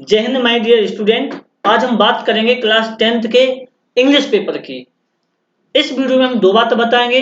जय Hind my dear student. आज हम बात करेंगे क्लास 10th के इंग्लिश पेपर की। इस वीडियो में हम दो बातें बताएंगे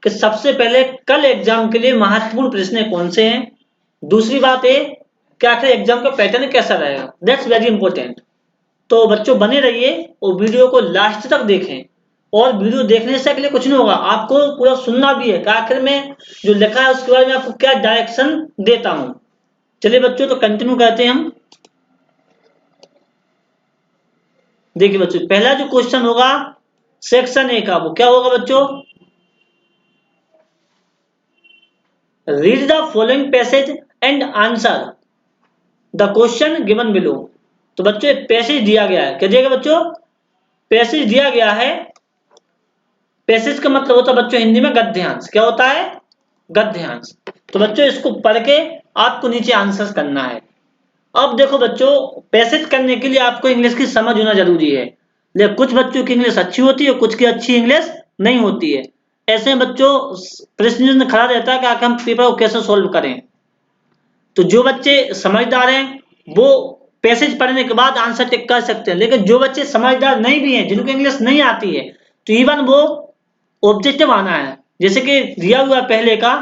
कि सबसे पहले कल एग्जाम के लिए महत्वपूर्ण प्रश्न कौन से हैं, दूसरी बात है कि आखिर एग्जाम का पैटर्न कैसा रहेगा। That's very important. तो बच्चों बने रहिए और वीडियो को लास्ट तक देखें। और वीडियो देखने से अगले कुछ नहीं होगा, आपको पूरा सुनना भी है कि आखिर में जो लिखा है उसके बारे में आपको क्या डायरेक्शन देता हूं। चलिए बच्चों, तो कंटिन्यू करते हैं हम। देखिए बच्चों, पहला जो क्वेश्चन होगा सेक्शन ए का, वो क्या होगा बच्चों? Read the following passage and answer the question given below. तो बच्चों एक पैसेज दिया गया है, क्या दिया गया बच्चों? पैसेज दिया गया है। पैसेज का मतलब होता है बच्चों हिंदी में गद्यांश। क्या होता है? गद्यांश। तो बच्चों इसको पढ़ के आपको नीचे आंसर करना है। अब देखो बच्चों, पैसेज करने के लिए आपको इंग्लिश की समझ होना जरूरी है, लेकिन कुछ बच्चों की इंग्लिश अच्छी होती है, कुछ की अच्छी इंग्लिश नहीं होती है। ऐसे में बच्चों प्रश्न खड़ा रहता है कि आखिर हम पेपर को कैसे सोल्व करें। तो जो बच्चे समझदार हैं वो पैसेज पढ़ने के बाद आंसर टिक कर सकते हैं, लेकिन जो बच्चे समझदार नहीं भी हैं, जिनको इंग्लिश नहीं आती है, तो इवन वो ऑब्जेक्टिव आना है। जैसे कि दिया हुआ पहले का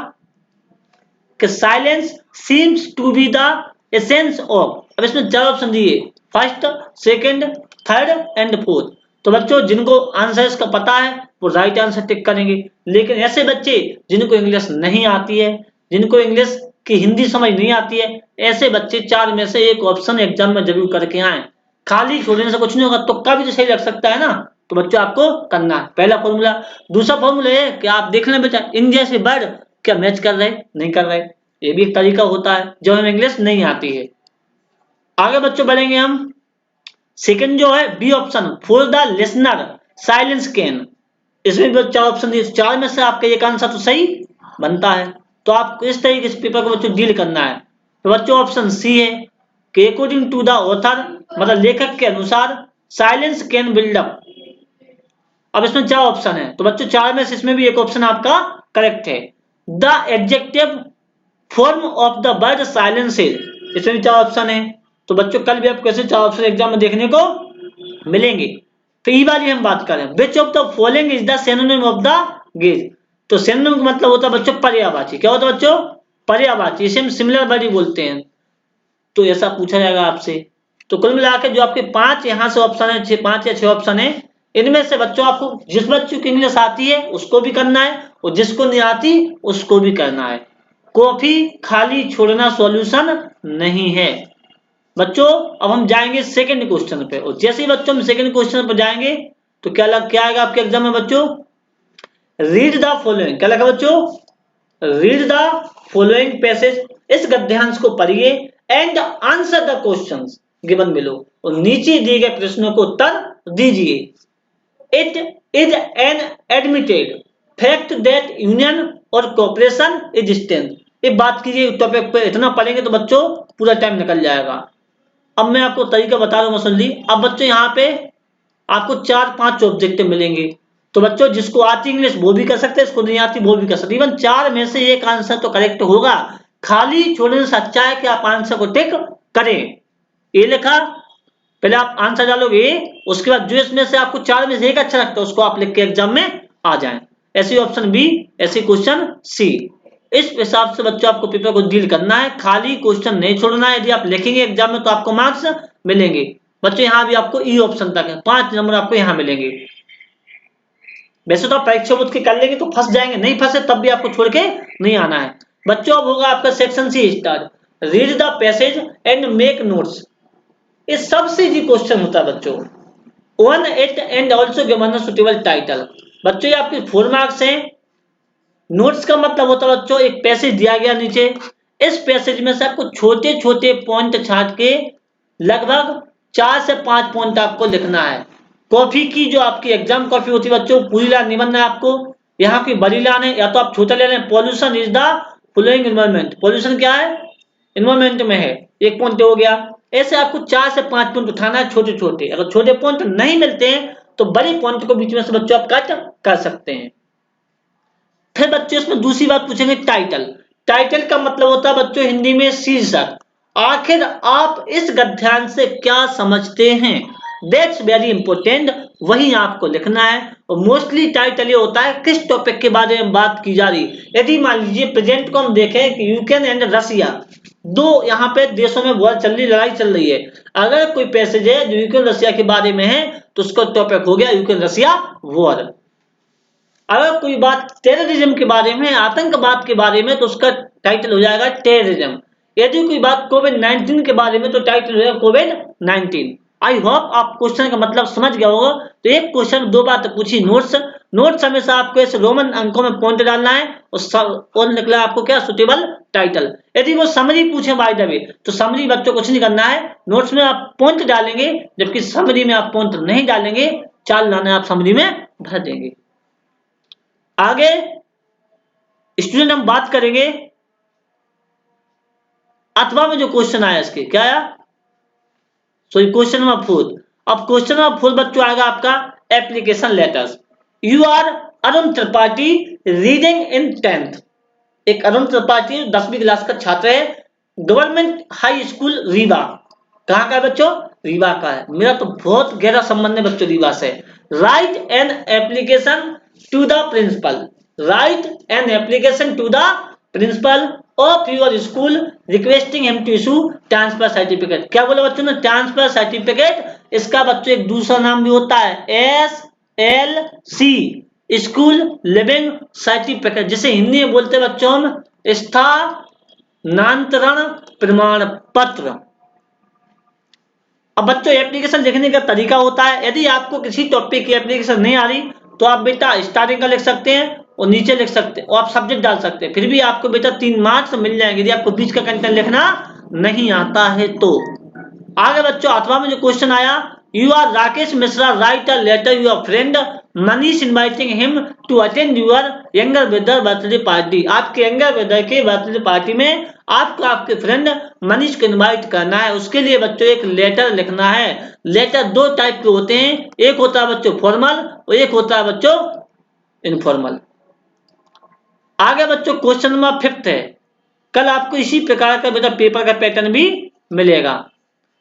कि silence seems to be the essence of. अब इसमें चार ऑप्शन दिए, first, second, third and fourth. तो बच्चों जिनको आंसर इसका पता है वो राइट आंसर टिक करेंगे, लेकिन ऐसे बच्चे जिनको इंग्लिश नहीं आती है, जिनको इंग्लिश की हिंदी समझ नहीं आती है, ऐसे बच्चे चार में से एक ऑप्शन एग्जाम में जरूर करके आए। खाली छोड़ने से कुछ नहीं होगा, तुक्का भी तो सही लग सकता है ना। तो बच्चों आपको करना है पहला फॉर्मूला। दूसरा फॉर्मूला है कि आप देख लें बेटा इन जैसे वर्ड क्या मैच कर रहे नहीं कर रहे। ये भी एक तरीका होता है जब हमें इंग्लिश नहीं आती है। आगे बच्चों बढ़ेंगे हम। सेकंड जो है B option, for the listener silence can. इसमें भी चार ऑप्शन दिए, चार में से आपका एक आंसर तो सही बनता है। तो आपको इस तरीके से पेपर को बच्चों डील करना है। तो बच्चों ऑप्शन सी है कि अकॉर्डिंग टू द ऑथर, मतलब लेखक के अनुसार साइलेंस कैन बिल्ड अप। अब इसमें चार ऑप्शन है, तो बच्चों चार में से इसमें भी एक ऑप्शन आपका करेक्ट है। The adjective form of the word silence is. इसमें भी चार ऑप्शन है। तो बच्चों कल भी आपको कैसे चार ऑप्शन एग्जाम में देखने को मिलेंगे। तो ये वाली हम बात करें, which of the following is the synonym of the gauge. तो सिनोनिम का मतलब होता है बच्चों पर्यायवाची। क्या होता है बच्चों? पर्यायवाची। इसे हम सिमिलर वर्ड ही बोलते हैं। तो ऐसा पूछा जाएगा आपसे। तो कुल मिलाकर जो आपके पांच यहाँ से ऑप्शन है, पांच या छह ऑप्शन है, इनमें से बच्चों आपको जिस बच्चों की इंग्लिश आती है उसको भी करना है और जिसको नहीं आती उसको भी करना है। कॉपी खाली छोड़ना सॉल्यूशन नहीं है। बच्चों अब हम जाएंगे सेकंड क्वेश्चन पे, और जैसे ही बच्चों हम सेकंड क्वेश्चन पर जाएंगे तो क्या आएगा आपके एग्जाम में बच्चों? Read the following. क्या लगा बच्चों? Read the following passage. इस गद्यांश को पढ़िए and answer the questions given below, और नीचे दिए गए प्रश्नों को उत्तर दीजिए। It is an admitted fact that union और कोऑपरेशन इज स्ट्रेंथ। ये बात कीजिए टॉपिक पे, इतना पढ़ेंगे तो बच्चों पूरा टाइम निकल जाएगा। अब मैं आपको तरीका बता रहा हूँ मसली। अब बच्चों यहाँ पे आपको चार पांच ऑब्जेक्टिव मिलेंगे। तो बच्चों जिसको आती इंग्लिश वो भी कर सकते हैं, इसको नहीं आती वो भी कर सकते। इवन चार में से एक आंसर तो करेक्ट होगा। खाली छोड़ने से अच्छा है कि आप आंसर को टिक करें। ये लिखा, पहले आप आंसर डालोगे, उसके बाद जो इसमें से आपको चार में से एक अच्छा लगता है उसको आप लिख के एग्जाम में आ जाएं। ऐसी ऑप्शन बी, ऐसी क्वेश्चन सी। इस हिसाब से बच्चों आपको पेपर को डील करना है, खाली क्वेश्चन नहीं छोड़ना है। यदि आप लिखेंगे एग्जाम में तो आपको मार्क्स मिलेंगे। बच्चों यहाँ भी आपको ई ऑप्शन तक है, 5 नंबर आपको यहाँ मिलेंगे। वैसे तो आप परीक्षा बुद्ध के कर लेंगे तो फंस जाएंगे, नहीं फंसे तब भी आपको छोड़ के नहीं आना है। बच्चों अब होगा आपका section C start, read the passage and make notes. ये सबसे इजी क्वेश्चन होता है बच्चों। On it and also given a suitable title. बच्चों ये आपके 4 मार्क्स हैं। नोट्स का मतलब होता है बच्चों एक पैसेज दिया गया नीचे, इस पैसेज में से आपको छोटे छोटे पॉइंट छाट के लगभग 4 से 5 पॉइंट आपको लिखना है। कॉपी की जो आपकी एग्जाम कॉपी होती है बच्चों, पूरी लाइन नहीं बनना है आपको, यहाँ की बड़ी लाइन है, या तो आप छोटा ले लें। Pollution is the following environment. Pollution क्या है? एनवायरमेंट में है, एक पॉइंट हो गया। ऐसे आपको 4 से 5 पॉइंट उठाना है छोटे छोटे। अगर छोटे पॉइंट नहीं मिलते हैं तो बड़ी पॉइंट को बीच में से बच्चों आप कट कर सकते हैं। फिर बच्चों इसमें दूसरी बात पूछेंगे टाइटल। टाइटल का मतलब होता है बच्चों हिंदी में शीर्षक। आखिर आप इस गद्यांश से क्या समझते हैं, दैट्स वेरी इंपॉर्टेंट, वही आपको लिखना है। और मोस्टली टाइटल ये होता है किस टॉपिक के बारे में बात की जा रही। यदि मान लीजिए प्रेजेंट को हम देखें कि यूक्रेन एंड रसिया, दो यहाँ पे देशों में वॉर चल रही, लड़ाई चल रही है। अगर कोई पैसेज है जो यूक्रेन रसिया के बारे में है तो उसका टॉपिक हो गया यूक्रेन रसिया वॉर। अगर कोई बात टेररिज्म के बारे में, आतंकवाद के बारे में, तो उसका टाइटल हो जाएगा टेररिज्म। यदि कोई बात कोविड-19 के बारे में तो टाइटल हो जाएगा कोविड-19। आई होप आप क्वेश्चन का मतलब समझ गया होगा। तो एक क्वेश्चन दो बात पूछी, नोट्स हमेशा आपको ऐसे रोमन अंकों में पॉइंट डालना है और निकला आपको क्या, सुटेबल टाइटल। यदि वो समरी पूछे बाय द वे तो समरी बच्चों कुछ नहीं करना है, नोट्स में आप पॉइंट डालेंगे, जबकि समरी में आप पॉइंट नहीं डालेंगे, चाल लाना आप समरी में भर देंगे। आगे स्टूडेंट हम बात करेंगे अथवा में जो क्वेश्चन आया इसके, क्या आया, सॉरी क्वेश्चन नंबर 4। अब क्वेश्चन नंबर 4 बच्चों आएगा आपका application letters. You are Arun Tripathi reading in 10th। एक अरुण त्रिपाठी 10वीं क्लास का छात्र है, गवर्नमेंट हाई स्कूल रीवा। कहाँ का है बच्चों, रीवा का है। मेरा तो बहुत गहरा संबंध है बच्चों रीवा से। Write an application to the principal, write an application to the principal of your school requesting him to issue transfer certificate. क्या बोला बच्चों ने, ट्रांसफर सर्टिफिकेट। इसका बच्चों एक दूसरा नाम भी होता है SLC, स्कूल लिविंग सर्टिफिकेट, जिसे हिंदी में बोलते हैं बच्चों हम स्थानांतरण प्रमाण पत्र। अब बच्चों एप्लीकेशन लिखने का तरीका होता है, यदि आपको किसी टॉपिक की एप्लीकेशन नहीं आ रही तो आप बेटा स्टार्टिंग का लिख सकते हैं और नीचे लिख सकते हैं और आप सब्जेक्ट डाल सकते हैं, फिर भी आपको बेटा 3 मार्क्स मिल जाएंगे यदि आपको बीच का कंटेंट लिखना नहीं आता है तो। आगे बच्चों अथवा में जो क्वेश्चन आया, you are Rakesh Mishra write a letter your friend Manish inviting him to attend your younger brother birthday party. आपके यंगर ब्रदर के बर्थडे पार्टी में आपको आपके फ्रेंड मनीष को इनवाइट करना है, उसके लिए बच्चों एक लेटर लिखना है। लेटर 2 टाइप के होते हैं, एक होता है बच्चों फॉर्मल और एक होता है बच्चों इनफॉर्मल। आगे बच्चों क्वेश्चन नंबर 5 है, कल आपको इसी प्रकार का बेटा पेपर का पैटर्न भी मिलेगा।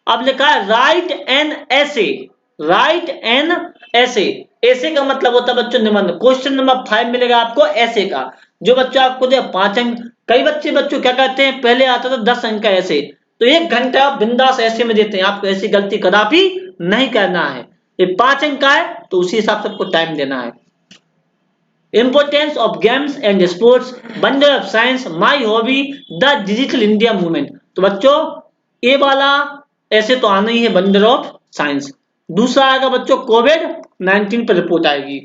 अब लिखा है राइट एन ऐसे, राइट एन ऐसे। ऐसे का मतलब होता है बच्चों निबंध। क्वेश्चन नंबर 5 मिलेगा आपको ऐसे का, जो बच्चों आपको दे 5 अंक। कई बच्चे बच्चों क्या कहते हैं, पहले आता था 10 अंक का ऐसे, तो 1 घंटा बिंदास ऐसे में देते हैं। आपको ऐसी गलती कदापि नहीं करना है। ये 5 अंक का है तो उसी हिसाब से आपको टाइम देना है। Importance of games and sports, wonder of science, my hobby, the digital India movement। तो बच्चों ये वाला ऐसे तो आना ही है, वंडर ऑफ साइंस। दूसरा आएगा बच्चों कोविड-19 पर रिपोर्ट आएगी।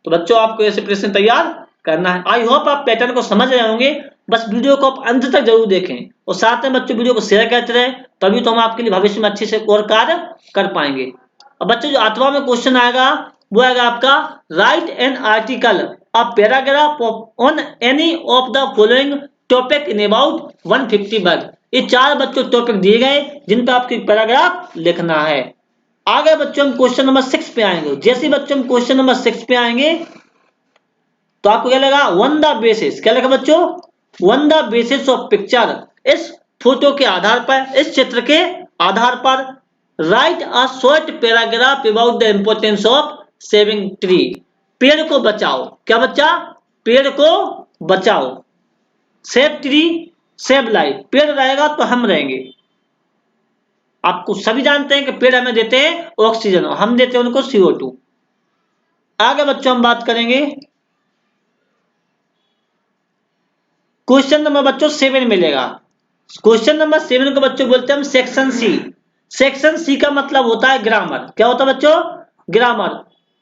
तो बच्चों आपको ऐसे प्रश्न तैयार करना है। आई होप आप पैटर्न को समझ रहे होंगे, बस वीडियो को आप अंत तक जरूर देखें और साथ में बच्चों वीडियो को शेयर करते रहे, तभी तो हम आपके लिए भविष्य में अच्छे से और कार्य कर पाएंगे। अब बच्चों जो अथवा में क्वेश्चन आएगा वो आएगा आपका right an article a paragraph on any of the following topic in about 150 word. ये 4 बच्चों टॉपिक दिए गए जिन पर आपको पैराग्राफ लिखना है। आगे बच्चों हम क्वेश्चन नंबर 6 पे आएंगे। जैसे बच्चों हम क्वेश्चन नंबर 6 पे आएंगे तो आपको क्या लगा, वन द बेसिस, क्या लगा बच्चों, one the basis of picture. इस फोटो के आधार पर, इस चित्र के आधार पर right a short paragraph about the importance of saving tree. पेड़ को बचाओ, क्या बच्चा, पेड़ को बचाओ। सेव ट्री सेव लाइफ, पेड़ रहेगा तो हम रहेंगे। आपको सभी जानते हैं कि पेड़ हमें देते हैं ऑक्सीजन और हम देते हैं उनको CO2। आगे बच्चों हम बात करेंगे क्वेश्चन नंबर बच्चों 7 मिलेगा। क्वेश्चन नंबर 7 को बच्चों बोलते हैं हम सेक्शन सी। सेक्शन सी का मतलब होता है ग्रामर। क्या होता है बच्चों, grammar.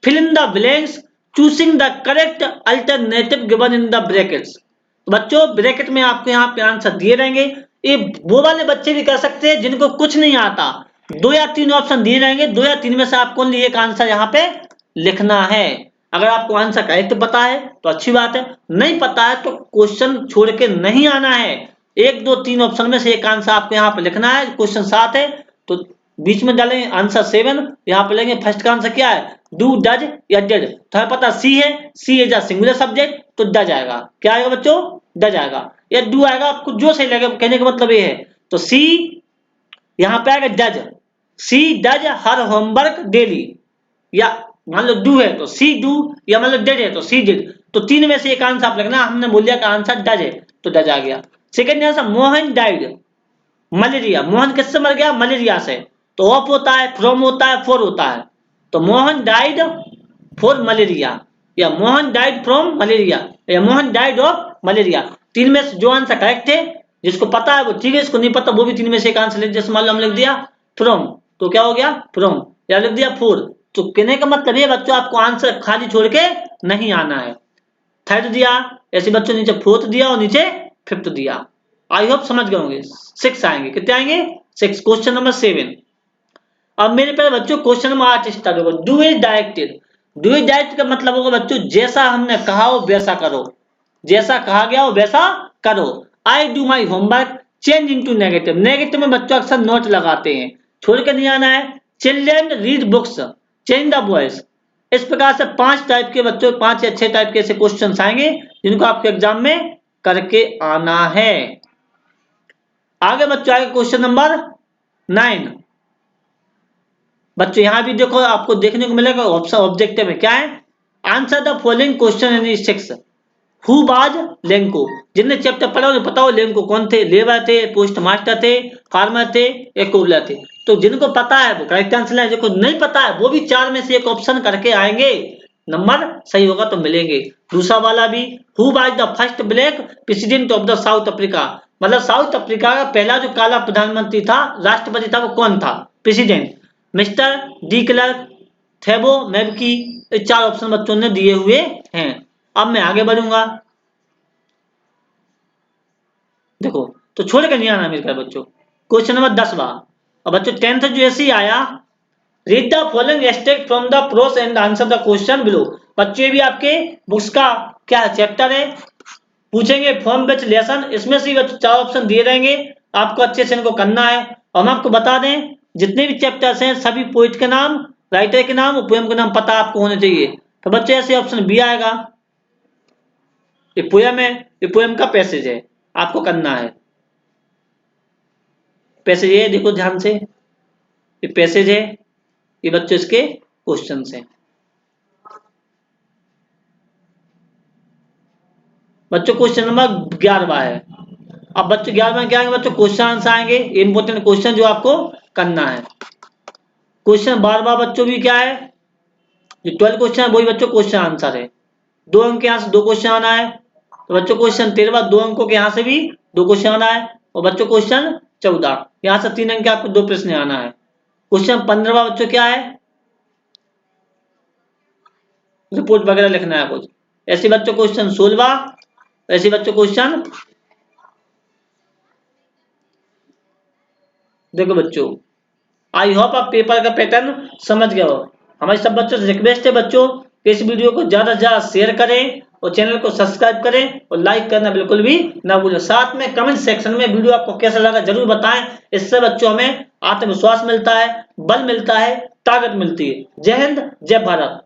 Fill in the blanks choosing the correct alternative given in the brackets. बच्चों ब्रैकेट में आपको यहाँ पे आंसर दिए रहेंगे। ये वो वाले बच्चे भी कर सकते हैं जिनको कुछ नहीं आता, 2 या 3 ऑप्शन दिए रहेंगे, 2 या 3 में से आपको ओनली एक आंसर यहाँ पे लिखना है। अगर आपको आंसर करेक्ट पता है तो अच्छी बात है, नहीं पता है तो क्वेश्चन छोड़ के नहीं आना है। 1, 2, 3 ऑप्शन में से एक आंसर आपको यहाँ पे लिखना है। क्वेश्चन 7 है तो बीच में डालेंगे आंसर 7, यहाँ पे लेंगे फर्स्ट का आंसर क्या है, डू डज या डिड। तो हमें पता सी है, सी इज अ सिंगुलर सब्जेक्ट तो डज आएगा। क्या आएगा बच्चों, डज आएगा या डू आएगा, आपको जो सही लगे। कहने का मतलब ये है तो सी यहाँ पे आएगा does, she does her homework daily, या मान लो डू है तो सी डू, या मान लो डेड है तो सी डेड। तो तीन में से एक आंसर आप लगना, हमने बोल दिया का आंसर डज है तो डज आ गया। Second answer Mohan died malaria, Mohan किससे मर गया? मलेरिया से। तो ऑफ होता है, फ्रॉम होता है, फॉर होता है। तो मोहन डाइड फॉर मलेरिया, या मोहन डाइड फ्रॉम मलेरिया, या मोहन डाइड ऑफ मलेरिया। तीन में से जो आंसर करेक्ट है, जिसको पता है वो ठीक है, इसको नहीं पता वो भी तीन में से एक आंसर लिख। जैसे मान लो हम लिख दिया फ्रॉम, तो क्या हो गया फ्रॉम, या लिख दिया फोर। तो कहने का मतलब ये बच्चों आपको आंसर खाली छोड़ के नहीं आना है। थर्ड दिया, ऐसे बच्चों नीचे फोर्थ दिया और नीचे फिफ्थ दिया। आई होप समझ गए होंगे। 6 आएंगे, कितने आएंगे? 6। Question number 7। अब मेरे पास बच्चों क्वेश्चन नंबर 8 स्टार्ट होगा। Do is directed, do is direct का मतलब होगा बच्चों जैसा हमने कहा हो वैसा करो, जैसा कहा गया हो वैसा करो। I do my homework change into negative, negative में बच्चों अक्सर नोट लगाते हैं, छोड़ के नहीं आना है। Children read books change the voice. इस प्रकार से 5 टाइप के बच्चों, 5 या 6 टाइप के ऐसे क्वेश्चन आएंगे जिनको आपके एग्जाम में करके आना है। आगे बच्चों आएगा क्वेश्चन नंबर 9। बच्चों यहां भी देखो आपको देखने को मिलेगा ऑप्शन ऑब्जेक्टिव में क्या है, answer the following question in 6। Who was Lanco, जिनने चैप्टर पढ़ा उन्हें पता हो लेंको कौन थे, लेबर थे, पोस्ट मास्टर थे, फार्मर थे, एक कोबलर थे। तो जिनको पता है वो करेक्ट आंसर है, जिनको नहीं पता है वो भी 4 में से एक ऑप्शन करके आएंगे, नंबर सही होगा तो मिलेंगे। दूसरा वाला भी, who was the first black president of the south Africa, मतलब साउथ अफ्रीका का पहला जो काला प्रधानमंत्री था, राष्ट्रपति था, वो कौन था? President mister de Klerk, Thabo Mbeki. ये 4 ऑप्शन बच्चों ने दिए हुए हैं। अब मैं आगे बढ़ूंगा, देखो तो छोड़ कर नहीं आना मेरे प्यारे बच्चों। क्वेश्चन नंबर 10वां। अब बच्चों 10th जो ऐसे ही आया, read the following extract from the prose and answer the question below. बच्चों ये भी आपके बुक्स का क्या चैप्टर है, पूछेंगे फॉर्म बेस्ड लेसन, इसमें से बच्चों 4 ऑप्शन दिए रहेंगे, आपको अच्छे से इनको करना है। और हम आपको बता दें जितने भी चैप्टर्स हैं सभी पोइट के नाम, राइटर के नाम और पोएम के नाम पता आपको होने चाहिए। तो बच्चों ऐसे ऑप्शन बी आएगा, ये पोएम है, ये पोएम का पैसेज है, आपको करना है। पैसेज ये देखो ध्यान से, ये पैसेज है, ये बच्चों इसके क्वेश्चन हैं। बच्चों क्वेश्चन नंबर 11वां है। अब बच्चों 11वां क्या आएंगे बच्चों? क्वेश्चन आंसर आएंगे, इंपोर्टेंट क्वेश्चन जो आपको करना है। क्वेश्चन 12वां बच्चों भी क्या है, जो 12 क्वेश्चन है वही बच्चों क्वेश्चन आंसर है। 2 अंक के यहाँ से 2 क्वेश्चन आना है। तो बच्चों क्वेश्चन 13वां 2 अंकों के यहाँ से भी 2 क्वेश्चन आना है। और बच्चों क्वेश्चन 14 यहाँ से 3 अंक के आपको 2 प्रश्न आना है। क्वेश्चन 15वां बच्चों क्या है, रिपोर्ट वगैरह लिखना है कुछ। ऐसे बच्चों क्वेश्चन 16वां, ऐसे बच्चों क्वेश्चन, देखो बच्चों आई होप आप पेपर का पैटर्न समझ गए हो। हमारे सब बच्चों से रिक्वेस्ट है बच्चों कि इस वीडियो को ज्यादा से ज्यादा शेयर करें और चैनल को सब्सक्राइब करें और लाइक करना बिल्कुल भी ना भूलें। साथ में कमेंट सेक्शन में वीडियो आपको कैसा लगा जरूर बताएं, इससे बच्चों हमें आत्मविश्वास मिलता है, बल मिलता है, ताकत मिलती है। जय हिंद, जय भारत।